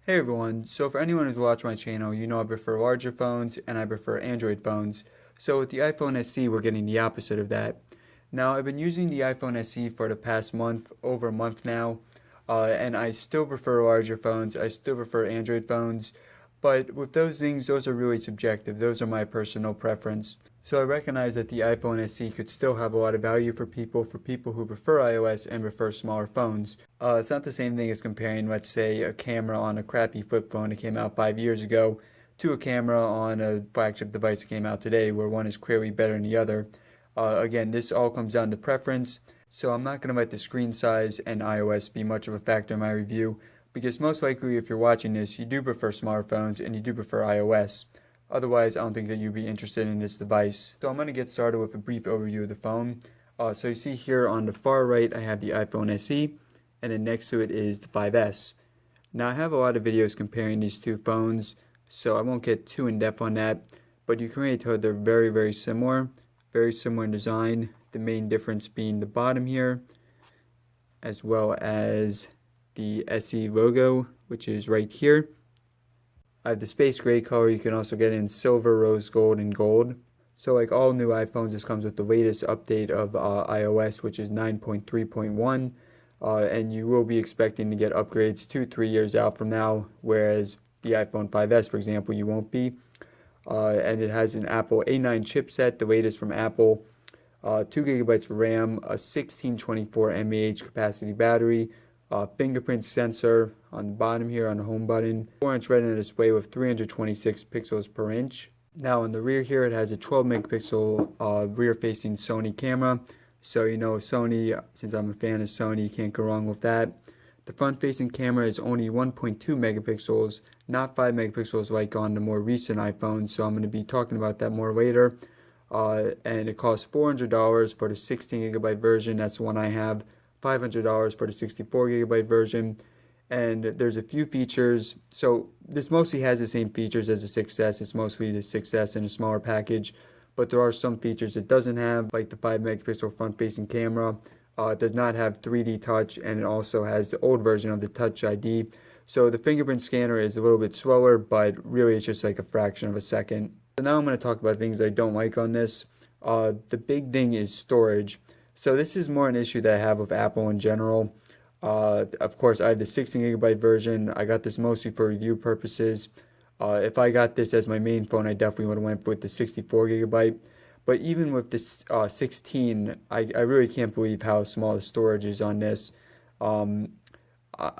Hey everyone, so for anyone who's watched my channel, you know I prefer larger phones and I prefer Android phones. So with the iPhone SE, we're getting the opposite of that. Now, I've been using the iPhone SE for the past month, over a month now, and I still prefer larger phones, I still prefer Android phones, but with those things, those are really subjective. Those are my personal preference. So I recognize that the iPhone SE could still have a lot of value for people who prefer iOS and prefer smaller phones. It's not the same thing as comparing, let's say, a camera on a crappy flip phone that came out 5 years ago to a camera on a flagship device that came out today, where one is clearly better than the other. Again, this all comes down to preference, so I'm not going to let the screen size and iOS be much of a factor in my review, because most likely if you're watching this, you do prefer smartphones and you do prefer iOS. Otherwise, I don't think that you'd be interested in this device. So I'm going to get started with a brief overview of the phone. So you see here on the far right, I have the iPhone SE, and then next to it is the 5S. Now I have a lot of videos comparing these two phones, so I won't get too in depth on that, but you can really tell they're very similar in design. The main difference being the bottom here, as well as the SE logo, which is right here. I have the space gray color. You can also get in silver, rose gold, and gold. So like all new iPhones, this comes with the latest update of iOS, which is 9.3.1. And you will be expecting to get upgrades 2-3 years out from now, whereas the iPhone 5S, for example, you won't be. And it has an Apple A9 chipset, the latest from Apple, 2 gigabytes of RAM, a 1624 mAh capacity battery, fingerprint sensor on the bottom here on the home button, 4-inch retina display with 326 pixels per inch. Now in the rear here, it has a 12 megapixel rear-facing Sony camera. So you know Sony, since I'm a fan of Sony, you can't go wrong with that. The front-facing camera is only 1.2 megapixels, not 5 megapixels like on the more recent iPhones, so I'm going to be talking about that more later. And it costs $400 for the 16 gigabyte version, that's the one I have, $500 for the 64 gigabyte version. And there's a few features, so this mostly has the same features as the 6S, it's mostly the 6S in a smaller package, but there are some features it doesn't have, like the 5 megapixel front-facing camera. It does not have 3D touch, and it also has the old version of the TouchID. So the fingerprint scanner is a little bit slower, but really it's just like a fraction of a second. So now I'm going to talk about things I don't like on this. The big thing is storage. So this is more an issue that I have with Apple in general. Of course, I have the 16 gigabyte version. I got this mostly for review purposes. If I got this as my main phone, I definitely would have went with the 64 gigabyte. But even with this 16, I really can't believe how small the storage is on this.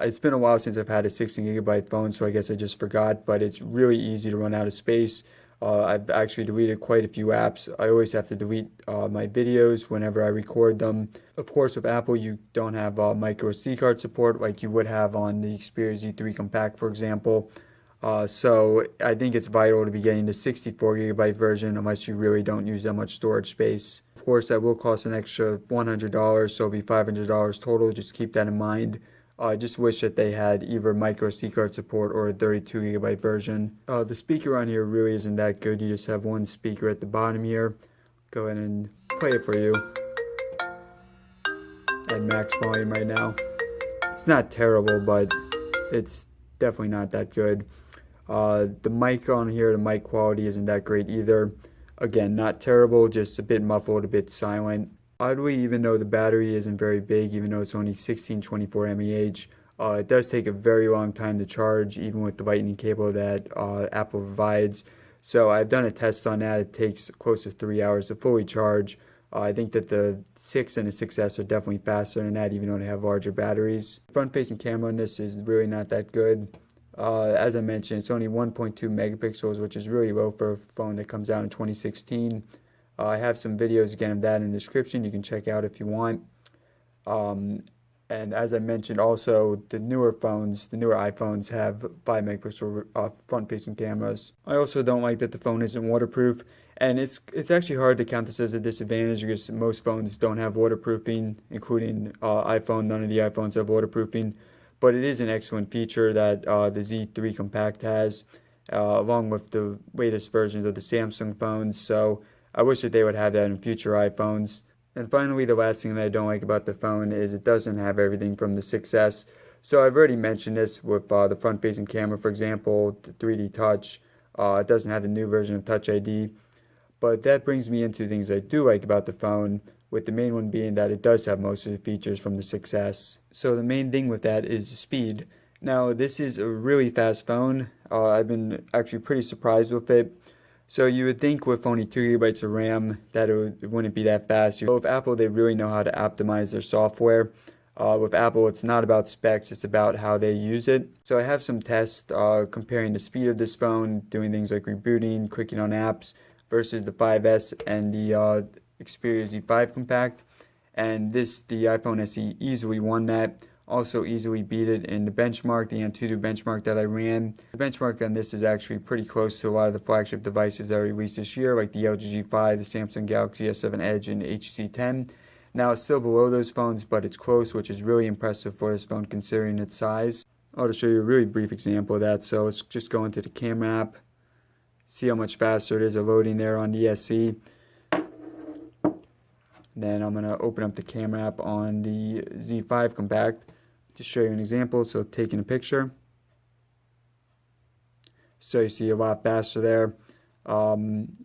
It's been a while since I've had a 16 gigabyte phone, so I guess I just forgot, but it's really easy to run out of space. I've actually deleted quite a few apps. I always have to delete my videos whenever I record them. Of course, with Apple, you don't have micro SD card support like you would have on the Xperia Z5 Compact, for example. So I think it's vital to be getting the 64 gigabyte version unless you really don't use that much storage space. Of course, that will cost an extra $100, so it'll be $500 total. Just keep that in mind. I just wish that they had either micro SD card support or a 32 gigabyte version. The speaker on here really isn't that good. You just have one speaker at the bottom here. Go ahead and play it for you at max volume right now. It's not terrible, but it's definitely not that good. The mic on here, the mic quality isn't that great either. Again, not terrible, just a bit muffled, a bit silent. Oddly, even though the battery isn't very big, even though it's only 1624 mAh, it does take a very long time to charge, even with the lightning cable that Apple provides. So I've done a test on that. It takes close to 3 hours to fully charge. I think that the 6 and the 6S are definitely faster than that, even though they have larger batteries. The front-facing camera on this is really not that good. As I mentioned, it's only 1.2 megapixels, which is really low for a phone that comes out in 2016. I have some videos again of that in the description you can check out if you want. And as I mentioned also, the newer iPhones have 5 megapixel front-facing cameras. I also don't like that the phone isn't waterproof, and it's actually hard to count this as a disadvantage because most phones don't have waterproofing, including iPhone. None of the iPhones have waterproofing, but it is an excellent feature that the Z3 Compact has, along with the latest versions of the Samsung phones. So I wish that they would have that in future iPhones. And finally, the last thing that I don't like about the phone is it doesn't have everything from the 6S. So I've already mentioned this with the front-facing camera, for example, the 3D Touch. It doesn't have the new version of TouchID, but that brings me into things I do like about the phone, with the main one being that it does have most of the features from the 6S. So the main thing with that is speed. Now, this is a really fast phone. I've been actually pretty surprised with it. So you would think with only 2 GB of RAM that it wouldn't be that fast. But with Apple, they really know how to optimize their software. With Apple, it's not about specs, it's about how they use it. So I have some tests comparing the speed of this phone, doing things like rebooting, clicking on apps, versus the 5S and the Xperia Z5 Compact. And the iPhone SE easily won that. Also easily beat it in the benchmark, the Antutu benchmark that I ran. The benchmark on this is actually pretty close to a lot of the flagship devices that are released this year, like the LG G5, the Samsung Galaxy S7 Edge, and the HTC 10. Now it's still below those phones, but it's close, which is really impressive for this phone considering its size. I'll just show you a really brief example of that. So let's just go into the camera app, see how much faster it is loading there on the SE. Then I'm going to open up the camera app on the Z5 Compact to show you an example. So taking a picture. So you see a lot faster there.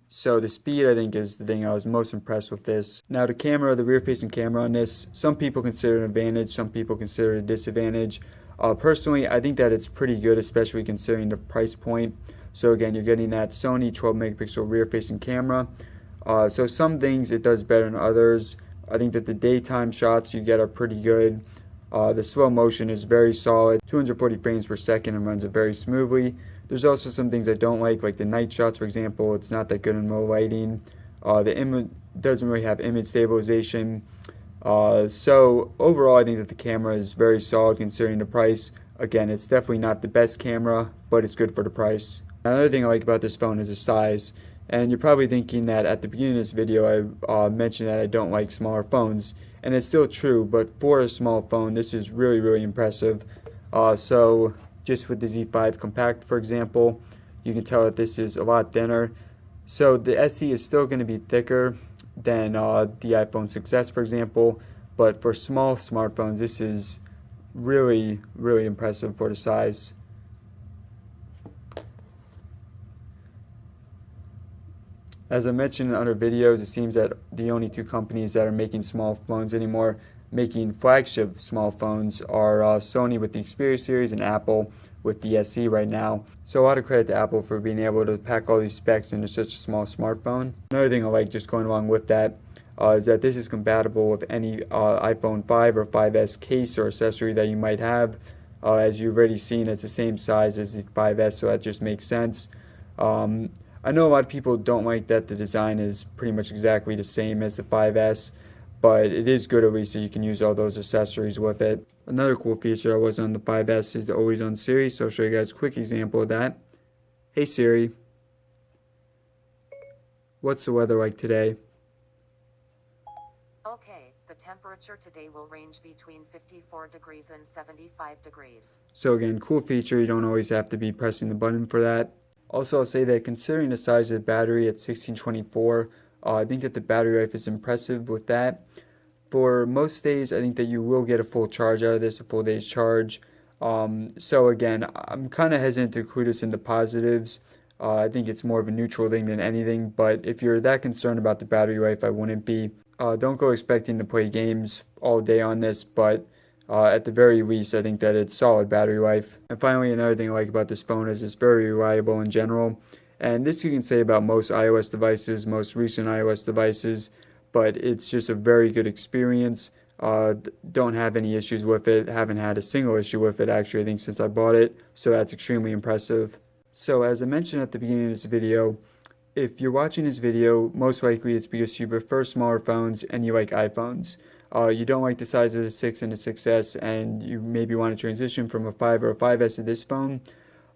So the speed, I think, is the thing I was most impressed with this. Now the camera, the rear-facing camera on this, some people consider it an advantage, some people consider it a disadvantage. Personally, I think that it's pretty good, especially considering the price point. So again, you're getting that Sony 12-megapixel rear-facing camera. So some things it does better than others. I think that the daytime shots you get are pretty good. The slow motion is very solid, 240 frames per second, and runs it very smoothly. There's also some things I don't like the night shots, for example. It's not that good in low lighting. The image doesn't really have image stabilization. So overall, I think that the camera is very solid considering the price. Again, it's definitely not the best camera, but it's good for the price. Another thing I like about this phone is the size. And you're probably thinking that at the beginning of this video I mentioned that I don't like smaller phones. And it's still true, but for a small phone, this is really, really impressive. So just with the Z5 Compact, for example, you can tell that this is a lot thinner. So the SE is still going to be thicker than the iPhone 6S, for example. But for small smartphones, this is really, really impressive for the size. As I mentioned in other videos, it seems that the only two companies that are making small phones anymore, making flagship small phones, are Sony with the Xperia series and Apple with the SE right now. So a lot of credit to Apple for being able to pack all these specs into such a small smartphone. Another thing I like just going along with that is that this is compatible with any iPhone 5 or 5S case or accessory that you might have. As you've already seen, it's the same size as the 5S, so that just makes sense. I know a lot of people don't like that the design is pretty much exactly the same as the 5S, but it is good at least that you can use all those accessories with it. Another cool feature that was on the 5S is the always on Siri, so I'll show you guys a quick example of that. Hey Siri, what's the weather like today? Okay, the temperature today will range between 54 degrees and 75 degrees. So again, cool feature, you don't always have to be pressing the button for that. Also, I'll say that considering the size of the battery at 1624, I think that the battery life is impressive with that. For most days, I think that you will get a full charge out of this, a full day's charge. So again, I'm kind of hesitant to include this in the positives. I think it's more of a neutral thing than anything, but if you're that concerned about the battery life, I wouldn't be. Don't go expecting to play games all day on this, but at the very least, I think that it's solid battery life. And finally, another thing I like about this phone is it's very reliable in general. And this you can say about most iOS devices, most recent iOS devices, but it's just a very good experience. Don't have any issues with it. Haven't had a single issue with it, actually, I think, since I bought it. So that's extremely impressive. So as I mentioned at the beginning of this video, if you're watching this video, most likely it's because you prefer smaller phones and you like iPhones. You don't like the size of the 6 and the 6S, and you maybe want to transition from a 5 or a 5S to this phone.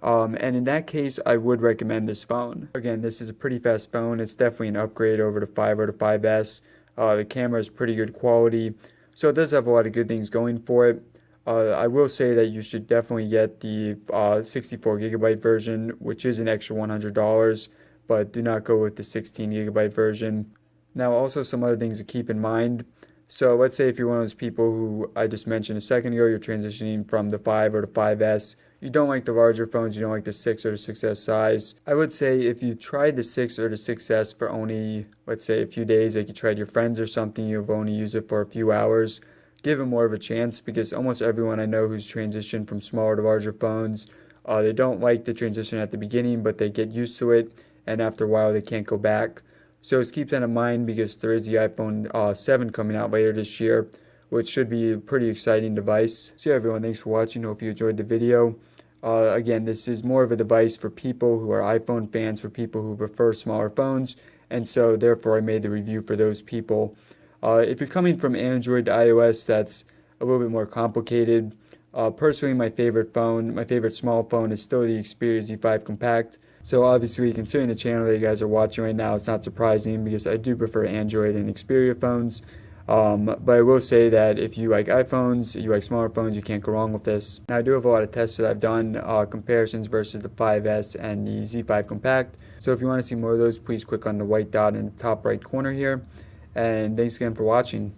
And in that case, I would recommend this phone. Again, this is a pretty fast phone. It's definitely an upgrade over the 5 or the 5S. The camera is pretty good quality, so it does have a lot of good things going for it. I will say that you should definitely get the 64GB version, which is an extra $100, but do not go with the 16GB version. Now, also some other things to keep in mind. So let's say if you're one of those people who I just mentioned a second ago, you're transitioning from the 5 or the 5S. You don't like the larger phones, you don't like the 6 or the 6S size. I would say if you tried the 6 or the 6S for only, let's say, a few days, like you tried your friends or something, you've only used it for a few hours, give it more of a chance because almost everyone I know who's transitioned from smaller to larger phones, they don't like the transition at the beginning, but they get used to it, and after a while they can't go back. So just keep that in mind because there is the iPhone 7 coming out later this year, which should be a pretty exciting device. So yeah, everyone, thanks for watching. Hope you enjoyed the video. Again, this is more of a device for people who are iPhone fans, for people who prefer smaller phones, and so therefore I made the review for those people. If you're coming from Android to iOS, that's a little bit more complicated. Personally, my favorite small phone is still the Xperia Z5 Compact. So obviously, considering the channel that you guys are watching right now, it's not surprising because I do prefer Android and Xperia phones. But I will say that if you like iPhones, you like smaller phones, you can't go wrong with this. Now, I do have a lot of tests that I've done, comparisons versus the 5S and the Z5 Compact. So if you want to see more of those, please click on the white dot in the top right corner here. And thanks again for watching.